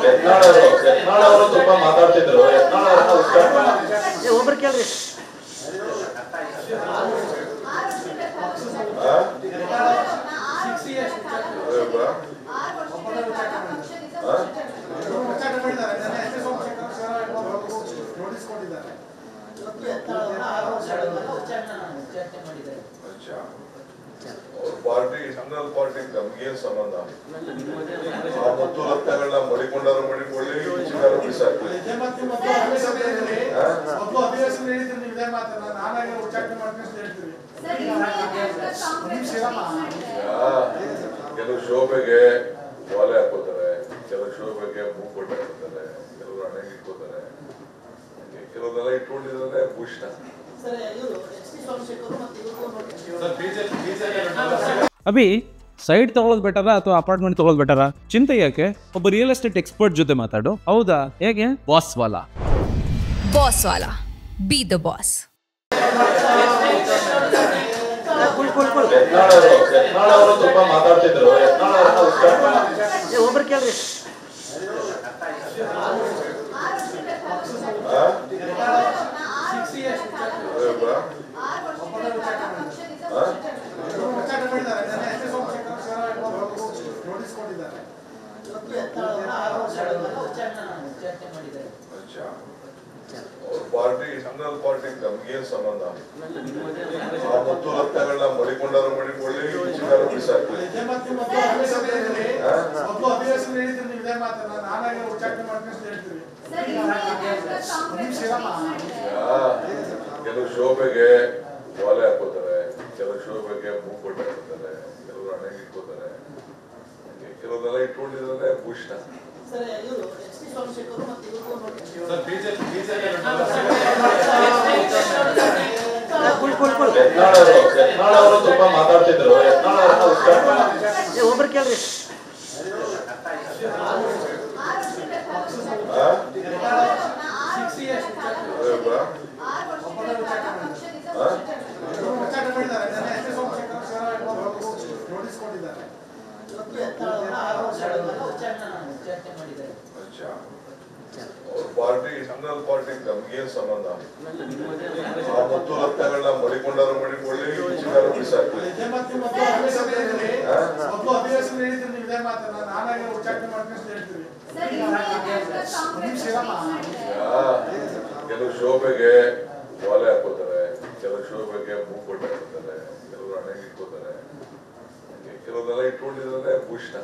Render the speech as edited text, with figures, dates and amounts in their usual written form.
ಯತ್ನಾಳವರು ತುಂಬಾ ಮಾತಾಡ್ತಿದ್ರು. ಒಬ್ರು ಕೇಳ್ರಿ. ಪಾರ್ಟಿ ಇಂಟರ್ನಲ್ ಪಾರ್ಟಿ ನಮ್ಗೇನ್ ಸಂಬಂಧ? ಆ ಮತ್ತು ರತ್ನಗಳನ್ನ ಮಡಿಕೊಂಡಾರು ಮಡಿಕೊಳ್ಳಿ, ಚಿನ್ನಾರು ಬಿಸಾಕಿ. ಕೆಲವು ಶೋಭೆಗೆ ವಾಲೆ ಹಾಕೋತಾರೆ, ಕೆಲವು ಶೋಭೆಗೆ ಮೂಗ್ಬೊಟ್ಟು ಹಾಕೋತಾರೆ, ಕೆಲವರು ಹಣೆಗೆ ಇಟ್ಕೋತಾರೆ, ಕೆಲವರೆಲ್ಲ ಇಟ್ಕೊಂಡಿದ್ರೆ ಭೂಷಣ. ಅಭಿ ಸೈಡ್ ತಗೊಳ್ಳೋದು ಬೆಟರಾ ಅಥವಾ ಅಪಾರ್ಟ್ಮೆಂಟ್ ತಗೊಳ್ಳೋದು ಬೆಟರಾ? ಚಿಂತೆ ಯಾಕೆ, ಒಬ್ಬ ರಿಯಲ್ ಎಸ್ಟೇಟ್ ಎಕ್ಸ್ಪರ್ಟ್ ಜೊತೆ ಮಾತಾಡು. ಹೌದಾ? ಹೇಗೆ? ಬಾಸ್ ವಾಲಾ ಬಿ ದ ಬಾಸ್. ಯತ್ನಾಳವರು ತುಂಬಾ ಮಾತಾಡ್ತಿದ್ರು. ಒಬ್ರು ಕೇಳ್ರಿ. ಪಾರ್ಟಿ ಇಂಟರ್ನಲ್ ಪಾರ್ಟಿ ನಮ್ಗೇನ್ ಸಂಬಂಧ? ಆ ಮತ್ತು ರತ್ನಗಳನ್ನ ಮಡಿಕೊಂಡಾರು ಮಡಿಕೊಳ್ಳಿ, ಚಿನ್ನಾರು ಬಿಸಾಕಿ. ಕೆಲವು ಶೋಭೆಗೆ ವಾಲೆ ಹಾಕೋತಾರೆ, ಕೆಲವು ಶೋಭೆಗೆ ಮೂಗ್ಬೊಟ್ಟು ಹಾಕೋತಾರೆ, ಕೆಲವರು ಹಣೆಗೆ ಇಟ್ಕೋತಾರೆ, ಕೆಲವರೆಲ್ಲ ಇಟ್ಕೊಂಡಿದ್ರೆ ಭೂಷಣ. ಯತ್ನಾಳವರು ತುಂಬಾ ಮಾತಾಡ್ತಿದ್ರು. ಒಬ್ರು ಕೇಳ್ರಿ. ಪಾರ್ಟಿ ಇಂಟರ್ನಲ್ ಪಾರ್ಟಿ ನಮ್ಗೇನ್ ಸಂಬಂಧ? ಆ ಮತ್ತು ರತ್ನಗಳನ್ನ ಮಡಿಕೊಂಡಾರು ಮಡಿಕೊಳ್ಳಿ, ಚಿನ್ನಾರು ಬಿಸಾಕಿ. ಕೆಲವು ಶೋಭೆಗೆ ವಾಲೆ ಹಾಕೋತಾರೆ, ಕೆಲವು ಶೋಭೆಗೆ ಮೂಗ್ಬೊಟ್ಟು ಹಾಕೋತಾರೆ, ಕೆಲವರು ಹಣೆಗೆ ಇಟ್ಕೋತಾರೆ, ಕೆಲವರೆಲ್ಲ ಇಟ್ಕೊಂಡಿದ್ರೆ ಭೂಷಣ.